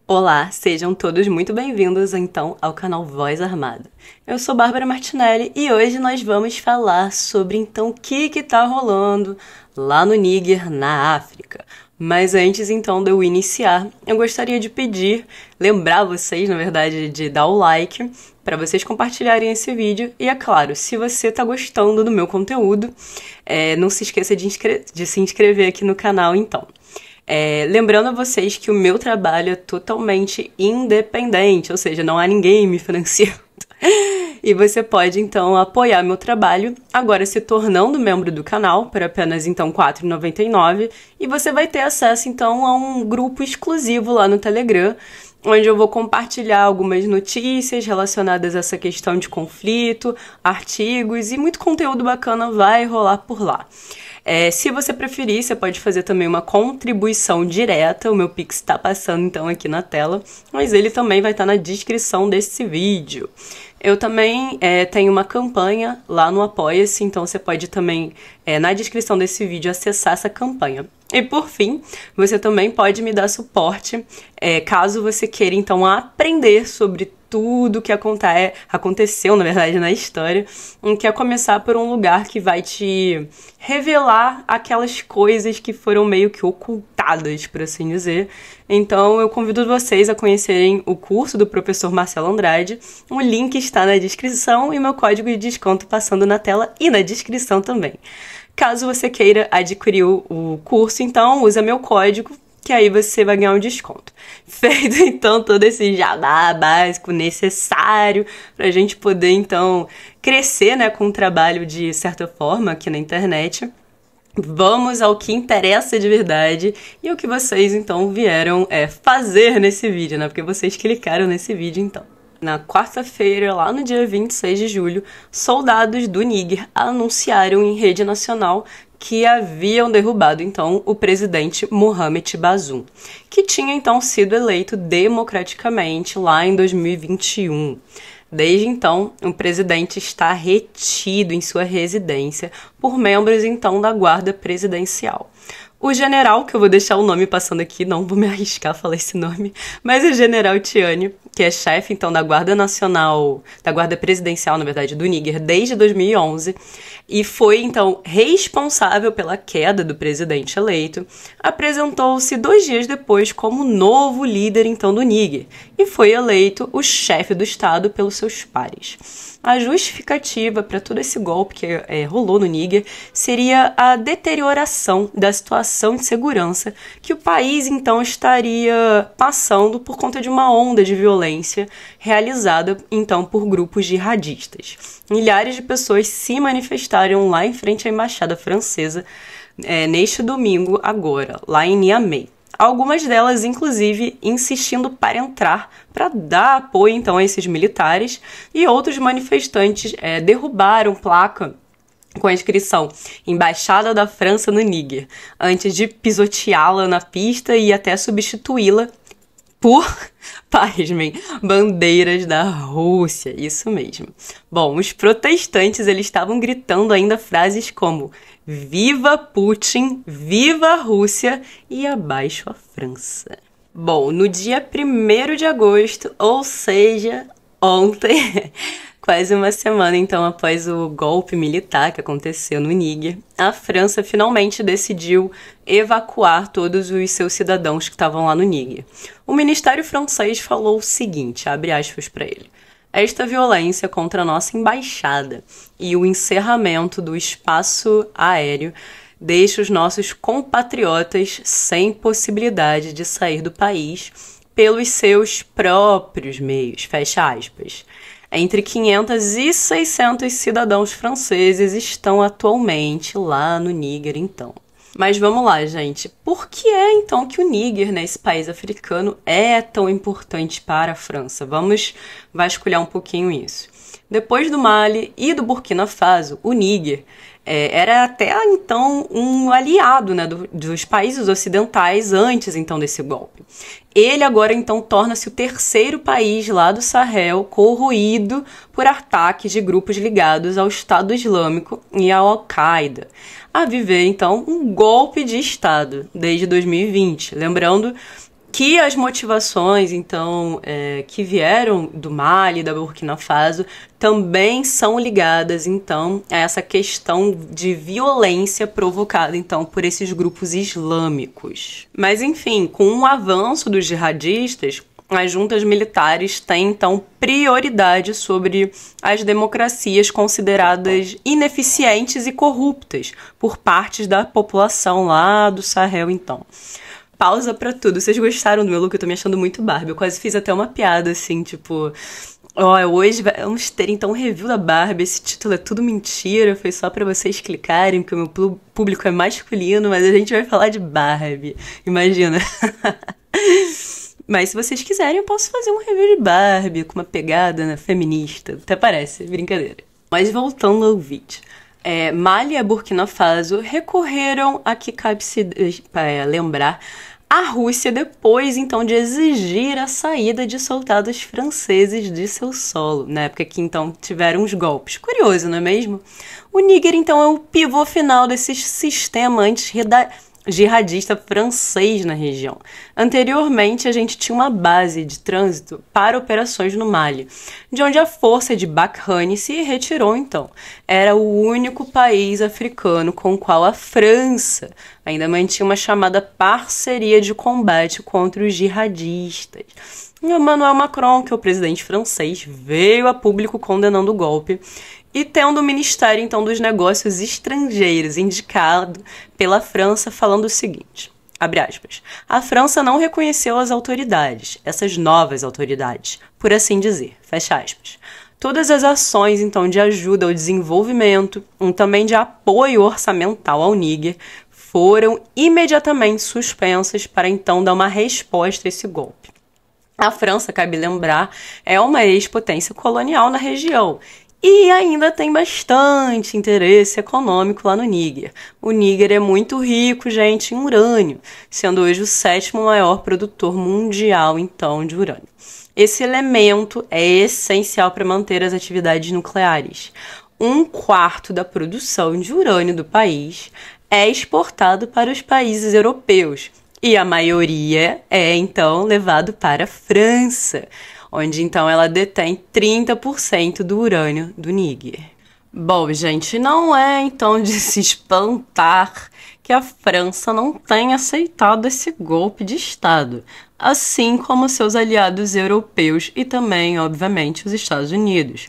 Olá, sejam todos muito bem-vindos então ao canal Voz Armada. Eu sou Bárbara Martinelli e hoje nós vamos falar sobre então o que tá rolando lá no Níger, na África. Mas antes então de eu iniciar, eu gostaria de lembrar vocês, na verdade, de dar o like para vocês compartilharem esse vídeo. E é claro, se você tá gostando do meu conteúdo, não se esqueça de se inscrever aqui no canal então. Lembrando a vocês que o meu trabalho é totalmente independente, ou seja, não há ninguém me financiando. E você pode, então, apoiar meu trabalho, agora se tornando membro do canal, por apenas, então, R$ 4,99. E você vai ter acesso, então, a um grupo exclusivo lá no Telegram, onde eu vou compartilhar algumas notícias relacionadas a essa questão de conflito, artigos e muito conteúdo bacana vai rolar por lá. Se você preferir, você pode fazer também uma contribuição direta. O meu Pix está passando então aqui na tela, mas ele também vai estar na descrição desse vídeo. Eu também tenho uma campanha lá no Apoia-se, então você pode também, na descrição desse vídeo, acessar essa campanha. E por fim, você também pode me dar suporte, caso você queira então aprender sobre tudo que aconteceu, na verdade, na história, quer começar por um lugar que vai te revelar aquelas coisas que foram meio que ocultadas, por assim dizer. Então, eu convido vocês a conhecerem o curso do professor Marcelo Andrade. O link está na descrição e meu código de desconto passando na tela e na descrição também. Caso você queira adquirir o curso, então usa meu código, que aí você vai ganhar um desconto. Feito, então, todo esse jabá básico necessário pra gente poder, então, crescer, né, com o trabalho de certa forma aqui na internet. Vamos ao que interessa de verdade e o que vocês, então, vieram fazer nesse vídeo, né, porque vocês clicaram nesse vídeo, então. Na quarta-feira, lá no dia 26 de julho, soldados do Níger anunciaram em rede nacional que haviam derrubado, então, o presidente Mohamed Bazoum, que tinha, então, sido eleito democraticamente lá em 2021. Desde então, o presidente está retido em sua residência por membros, então, da Guarda Presidencial. O general, que eu vou deixar o nome passando aqui, não vou me arriscar a falar esse nome, mas o general Tiani, que é chefe, então, da Guarda Nacional, da Guarda Presidencial, na verdade, do Níger, desde 2011, e foi, então, responsável pela queda do presidente eleito, apresentou-se 2 dias depois como novo líder, então, do Níger, e foi eleito o chefe do Estado pelos seus pares. A justificativa para todo esse golpe que rolou no Níger seria a deterioração da situação de segurança que o país, então, estaria passando por conta de uma onda de violência realizada, então, por grupos jihadistas. Milhares de pessoas se manifestaram lá em frente à embaixada francesa neste domingo agora, lá em Niamey. Algumas delas, inclusive, insistindo para entrar, para dar apoio, então, a esses militares, e outros manifestantes derrubaram placa com a inscrição Embaixada da França no Níger, antes de pisoteá-la na pista e até substituí-la por, pasmem, bandeiras da Rússia, isso mesmo. Bom, os protestantes, eles estavam gritando ainda frases como "Viva Putin", "Viva a Rússia" e "Abaixo a França". Bom, no dia 1º de agosto, ou seja, ontem, quase uma semana então após o golpe militar que aconteceu no Níger, a França finalmente decidiu evacuar todos os seus cidadãos que estavam lá no Níger. O Ministério francês falou o seguinte, abre aspas para ele: "Esta violência contra a nossa embaixada e o encerramento do espaço aéreo deixa os nossos compatriotas sem possibilidade de sair do país pelos seus próprios meios", fecha aspas. Entre 500 e 600 cidadãos franceses estão atualmente lá no Níger, então. Mas vamos lá, gente. Por que então, que o Níger, né, esse país africano, é tão importante para a França? Vamos vasculhar um pouquinho isso. Depois do Mali e do Burkina Faso, o Níger era até então um aliado, né, dos países ocidentais antes então desse golpe. Ele agora então torna-se o 3º país lá do Sahel corroído por ataques de grupos ligados ao Estado Islâmico e ao Al-Qaeda, a viver então um golpe de Estado desde 2020. Lembrando que as motivações, então, que vieram do Mali, da Burkina Faso, também são ligadas, então, a essa questão de violência provocada, então, por esses grupos islâmicos. Mas, enfim, com o avanço dos jihadistas, as juntas militares têm, então, prioridade sobre as democracias consideradas ineficientes e corruptas por partes da população lá do Sahel, então. Pausa pra tudo. Vocês gostaram do meu look? Eu tô me achando muito Barbie. Eu quase fiz até uma piada, assim, tipo... hoje vamos ter, então, um review da Barbie. Esse título é tudo mentira. Foi só pra vocês clicarem, porque o meu público é masculino, mas a gente vai falar de Barbie. Imagina. Mas se vocês quiserem, eu posso fazer um review de Barbie com uma pegada, né, feminista. Até parece, brincadeira. Mas voltando ao vídeo. Mali e Burkina Faso recorreram a que cabe-se lembrar a Rússia depois, então, de exigir a saída de soldados franceses de seu solo, na época que, então, tiveram os golpes. Curioso, não é mesmo? O Níger, então, é o pivô final desse sistema jihadista francês na região. Anteriormente, a gente tinha uma base de trânsito para operações no Mali, de onde a força de Bakrani se retirou, então. Era o único país africano com o qual a França ainda mantinha uma chamada parceria de combate contra os jihadistas. E Emmanuel Macron, que é o presidente francês, veio a público condenando o golpe e tendo o Ministério, então, dos Negócios Estrangeiros indicado pela França, falando o seguinte, abre aspas, a França não reconheceu as autoridades, essas novas autoridades, por assim dizer, fecha aspas. Todas as ações, então, de ajuda ao desenvolvimento e também de apoio orçamental ao Níger foram imediatamente suspensas para, então, dar uma resposta a esse golpe. A França, cabe lembrar, é uma ex-potência colonial na região e ainda tem bastante interesse econômico lá no Níger. O Níger é muito rico, gente, em urânio, sendo hoje o 7º maior produtor mundial, então, de urânio. Esse elemento é essencial para manter as atividades nucleares. 1/4 da produção de urânio do país é exportado para os países europeus e a maioria é, então, levado para a França, onde, então, ela detém 30% do urânio do Níger. Bom, gente, não é, então, de se espantar que a França não tenha aceitado esse golpe de Estado, assim como seus aliados europeus e também, obviamente, os Estados Unidos.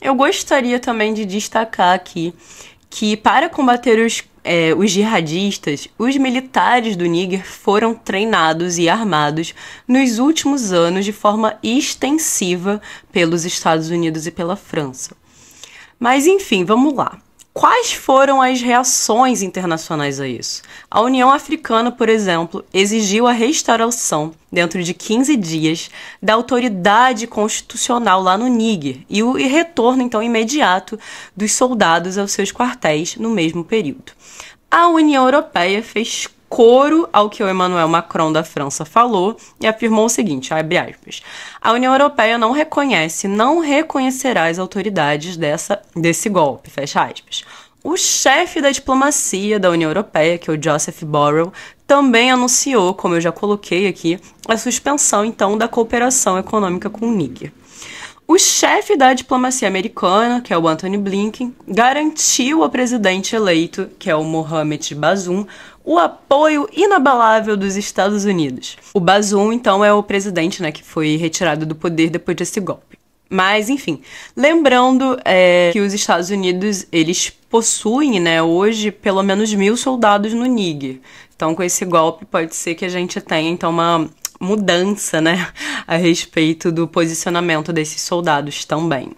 Eu gostaria também de destacar aqui que, para combater os jihadistas, os militares do Níger foram treinados e armados nos últimos anos de forma extensiva pelos Estados Unidos e pela França. Mas, enfim, vamos lá. Quais foram as reações internacionais a isso? A União Africana, por exemplo, exigiu a restauração, dentro de 15 dias, da autoridade constitucional lá no Níger e o retorno, então, imediato dos soldados aos seus quartéis no mesmo período. A União Europeia fez coro ao que o Emmanuel Macron da França falou e afirmou o seguinte, abre aspas, a União Europeia não reconhece, não reconhecerá as autoridades desse golpe, fecha aspas. O chefe da diplomacia da União Europeia, que é o Joseph Borrell, também anunciou, como eu já coloquei aqui, a suspensão, então, da cooperação econômica com o Níger. O chefe da diplomacia americana, que é o Antony Blinken, garantiu ao presidente eleito, que é o Mohamed Bazoum, o apoio inabalável dos Estados Unidos. O Bazoum, então, é o presidente, né, que foi retirado do poder depois desse golpe. Mas, enfim, lembrando que os Estados Unidos, eles possuem, né, hoje, pelo menos 1.000 soldados no Níger. Então, com esse golpe, pode ser que a gente tenha, então, uma mudança, né, a respeito do posicionamento desses soldados também.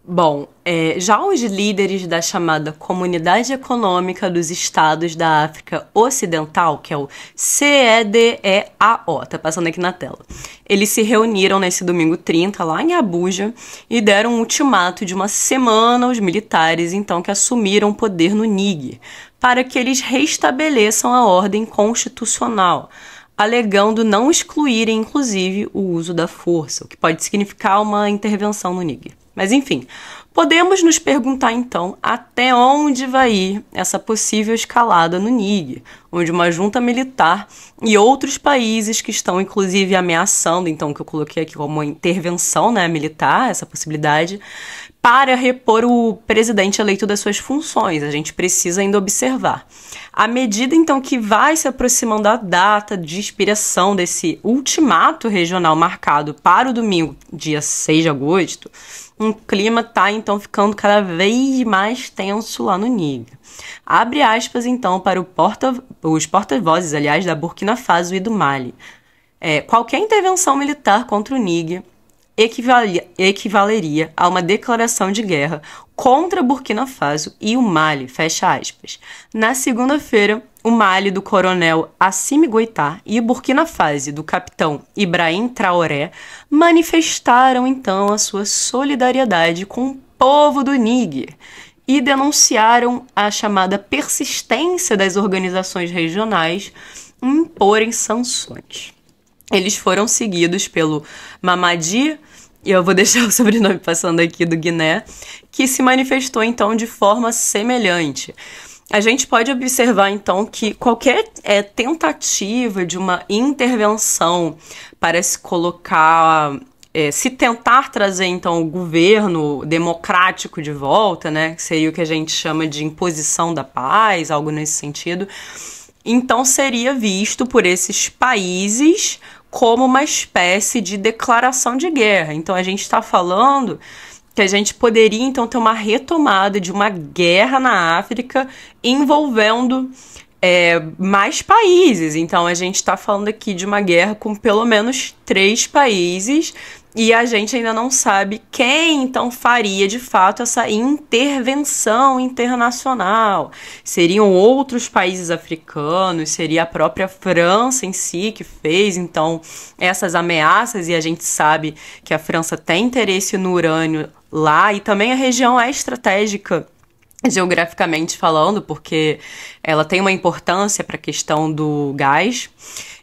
Bom, já os líderes da chamada Comunidade Econômica dos Estados da África Ocidental, que é o CEDEAO, tá passando aqui na tela, eles se reuniram nesse domingo 30, lá em Abuja, e deram um ultimato de uma semana aos militares, então, que assumiram o poder no Níger, para que eles restabeleçam a ordem constitucional, alegando não excluírem, inclusive, o uso da força, o que pode significar uma intervenção no Níger. Mas, enfim, podemos nos perguntar, então, até onde vai ir essa possível escalada no Níger, onde uma junta militar e outros países que estão, inclusive, ameaçando, então, que eu coloquei aqui como uma intervenção, né, militar, essa possibilidade, para repor o presidente eleito das suas funções. A gente precisa ainda observar. À medida, então, que vai se aproximando a data de expiração desse ultimato regional marcado para o domingo, dia 6 de agosto, o clima está, então, ficando cada vez mais tenso lá no Níger. Abre aspas, então, para os porta-vozes, aliás, da Faso e do Mali. Qualquer intervenção militar contra o Níger equivaleria a uma declaração de guerra contra Burkina Faso e o Mali, fecha aspas. Na segunda-feira, o Mali do coronel Assimi Goïta e o Burkina Faso do capitão Ibrahim Traoré manifestaram então a sua solidariedade com o povo do Níger e denunciaram a chamada persistência das organizações regionais em imporem sanções. Eles foram seguidos pelo Mamadi, e eu vou deixar o sobrenome passando aqui, do Guiné, que se manifestou, então, de forma semelhante. A gente pode observar, então, que qualquer tentativa de uma intervenção para se colocar, se tentar trazer, então, o governo democrático de volta, né, que seria o que a gente chama de imposição da paz, algo nesse sentido, então seria visto por esses países como uma espécie de declaração de guerra. Então a gente está falando que a gente poderia então ter uma retomada de uma guerra na África envolvendo mais países. Então a gente está falando aqui de uma guerra com pelo menos 3 países e a gente ainda não sabe quem então faria de fato essa intervenção internacional. Seriam outros países africanos, seria a própria França em si que fez então essas ameaças, e a gente sabe que a França tem interesse no urânio lá, e também a região é estratégica geograficamente falando, porque ela tem uma importância para a questão do gás.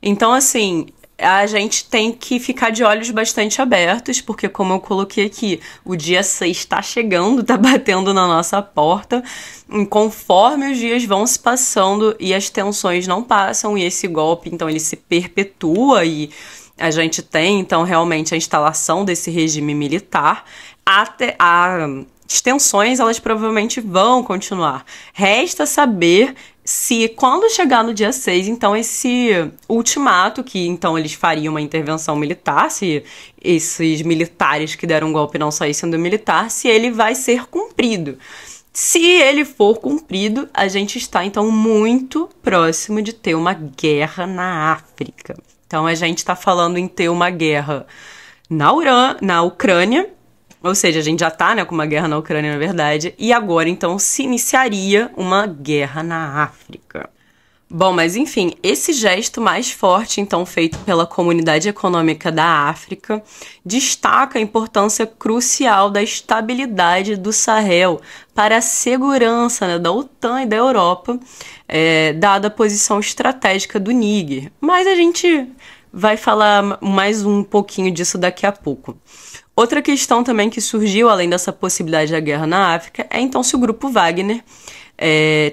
Então, assim, a gente tem que ficar de olhos bastante abertos, porque, como eu coloquei aqui, o dia 6 está chegando, está batendo na nossa porta, e conforme os dias vão se passando e as tensões não passam, e esse golpe, então, ele se perpetua, e a gente tem, então, realmente a instalação desse regime militar, até as tensões, elas provavelmente vão continuar. Resta saber se, quando chegar no dia 6, então, esse ultimato, que então eles fariam uma intervenção militar, se esses militares que deram um golpe não saíssem do militar, se ele vai ser cumprido. Se ele for cumprido, a gente está, então, muito próximo de ter uma guerra na África. Então, a gente está falando em ter uma guerra na Ucrânia, ou seja, a gente já está, né, com uma guerra na Ucrânia, na verdade, e agora, então, se iniciaria uma guerra na África. Bom, mas enfim, esse gesto mais forte, então, feito pela Comunidade Econômica da África, destaca a importância crucial da estabilidade do Sahel para a segurança, né, da OTAN e da Europa, dada a posição estratégica do Níger. Mas a gente vai falar mais um pouquinho disso daqui a pouco. Outra questão também que surgiu, além dessa possibilidade da guerra na África, é então se o grupo Wagner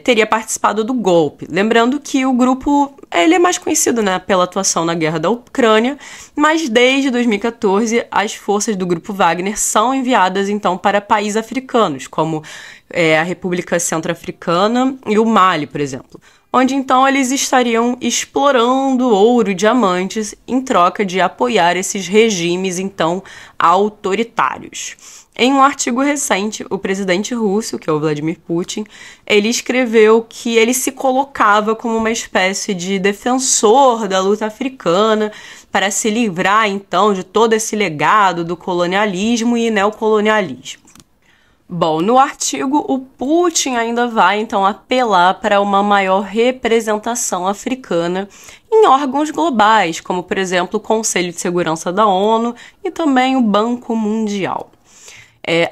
teria participado do golpe. Lembrando que o grupo ele é mais conhecido, né, pela atuação na guerra da Ucrânia, mas desde 2014 as forças do grupo Wagner são enviadas então para países africanos, como a República Centro-Africana e o Mali, por exemplo, onde então eles estariam explorando ouro e diamantes em troca de apoiar esses regimes então autoritários. Em um artigo recente, o presidente russo, que é o Vladimir Putin, ele escreveu que ele se colocava como uma espécie de defensor da luta africana para se livrar então de todo esse legado do colonialismo e neocolonialismo. Bom, no artigo, o Putin ainda vai, então, apelar para uma maior representação africana em órgãos globais, como, por exemplo, o Conselho de Segurança da ONU e também o Banco Mundial.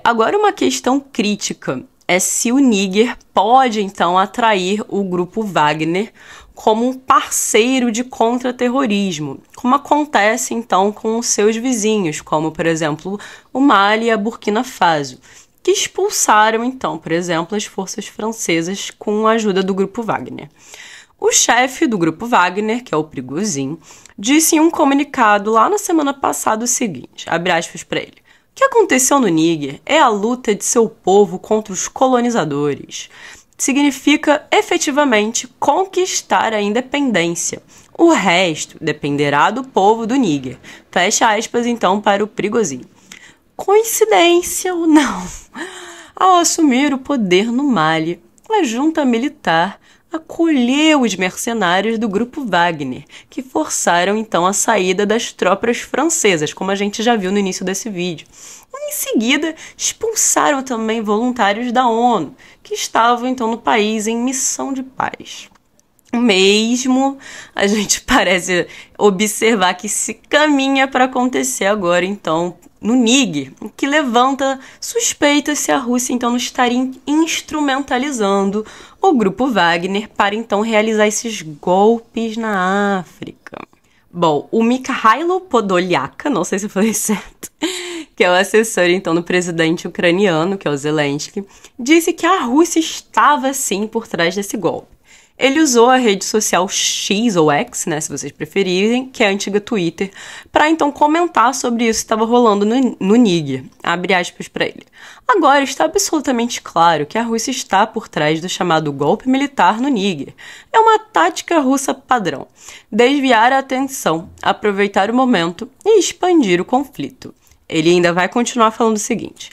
Agora, uma questão crítica é se o Níger pode, então, atrair o grupo Wagner como um parceiro de contra-terrorismo, como acontece, então, com os seus vizinhos, como, por exemplo, o Mali e a Burkina Faso, que expulsaram, então, por exemplo, as forças francesas com a ajuda do grupo Wagner. O chefe do grupo Wagner, que é o Prigozhin, disse em um comunicado lá na semana passada o seguinte, abre aspas para ele: o que aconteceu no Níger é a luta de seu povo contra os colonizadores. Significa efetivamente conquistar a independência. O resto dependerá do povo do Níger. Fecha aspas então para o Prigozhin. Coincidência ou não? Ao assumir o poder no Mali, a junta militar acolheu os mercenários do grupo Wagner, que forçaram então a saída das tropas francesas, como a gente já viu no início desse vídeo. Em seguida, expulsaram também voluntários da ONU, que estavam então no país em missão de paz. Mesmo a gente parece observar que se caminha para acontecer agora, então, no Níger, o que levanta suspeitas se a Rússia, então, não estaria instrumentalizando o grupo Wagner para, então, realizar esses golpes na África. Bom, o Mikhailo Podolyak, não sei se eu falei certo, que é o assessor, então, do presidente ucraniano, que é o Zelensky, disse que a Rússia estava, sim, por trás desse golpe. Ele usou a rede social X ou X, né, se vocês preferirem, que é a antiga Twitter, para então comentar sobre isso que estava rolando no Níger. Abre aspas para ele. Agora está absolutamente claro que a Rússia está por trás do chamado golpe militar no Níger. É uma tática russa padrão. Desviar a atenção, aproveitar o momento e expandir o conflito. Ele ainda vai continuar falando o seguinte.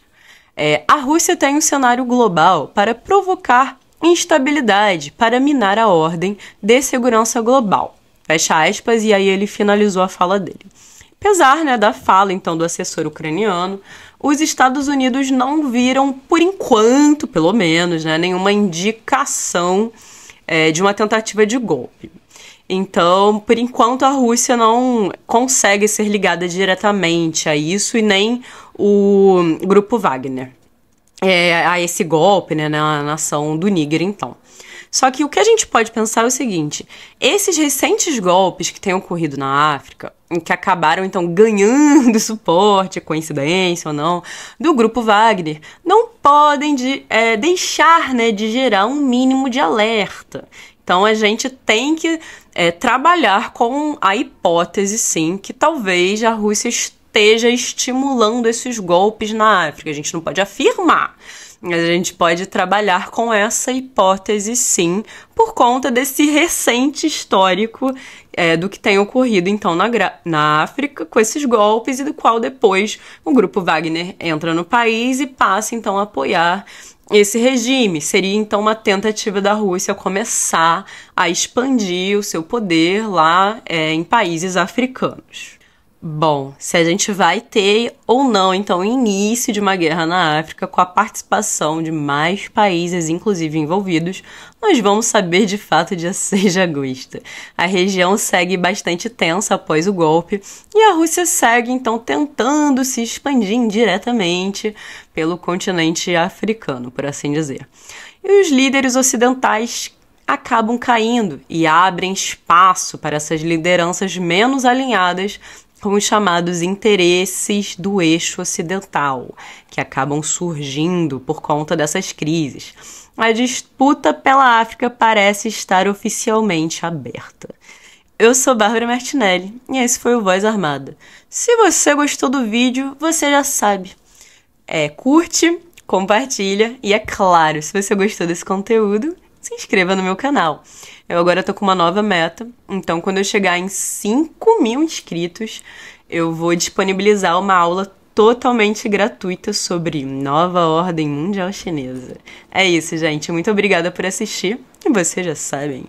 A Rússia tem um cenário global para provocar instabilidade para minar a ordem de segurança global. Fecha aspas, e aí ele finalizou a fala dele. Apesar, né, da fala, então, do assessor ucraniano, os Estados Unidos não viram, por enquanto, pelo menos, né, nenhuma indicação de uma tentativa de golpe. Então, por enquanto, a Rússia não consegue ser ligada diretamente a isso e nem o grupo Wagner. A esse golpe, né, na nação do Níger, então. Só que o que a gente pode pensar é o seguinte, esses recentes golpes que têm ocorrido na África, que acabaram, então, ganhando suporte, coincidência ou não, do grupo Wagner, não podem deixar, né, de gerar um mínimo de alerta. Então, a gente tem que trabalhar com a hipótese, sim, que talvez a Rússia esteja estimulando esses golpes na África. A gente não pode afirmar, mas a gente pode trabalhar com essa hipótese, sim, por conta desse recente histórico do que tem ocorrido, então, na África, com esses golpes, e do qual depois o grupo Wagner entra no país e passa, então, a apoiar esse regime. Seria, então, uma tentativa da Rússia começar a expandir o seu poder lá em países africanos. Bom, se a gente vai ter ou não, então, o início de uma guerra na África com a participação de mais países, inclusive envolvidos, nós vamos saber de fato dia 6 de agosto. A região segue bastante tensa após o golpe e a Rússia segue, então, tentando se expandir indiretamente pelo continente africano, por assim dizer. E os líderes ocidentais acabam caindo e abrem espaço para essas lideranças menos alinhadas com os chamados interesses do eixo ocidental, que acabam surgindo por conta dessas crises. A disputa pela África parece estar oficialmente aberta. Eu sou Bárbara Martinelli e esse foi o Voz Armada. Se você gostou do vídeo, você já sabe. Curte, compartilha e, é claro, se você gostou desse conteúdo, se inscreva no meu canal. Eu agora tô com uma nova meta, então quando eu chegar em 5.000 inscritos, eu vou disponibilizar uma aula totalmente gratuita sobre Nova Ordem Mundial Chinesa. É isso, gente. Muito obrigada por assistir e vocês já sabem.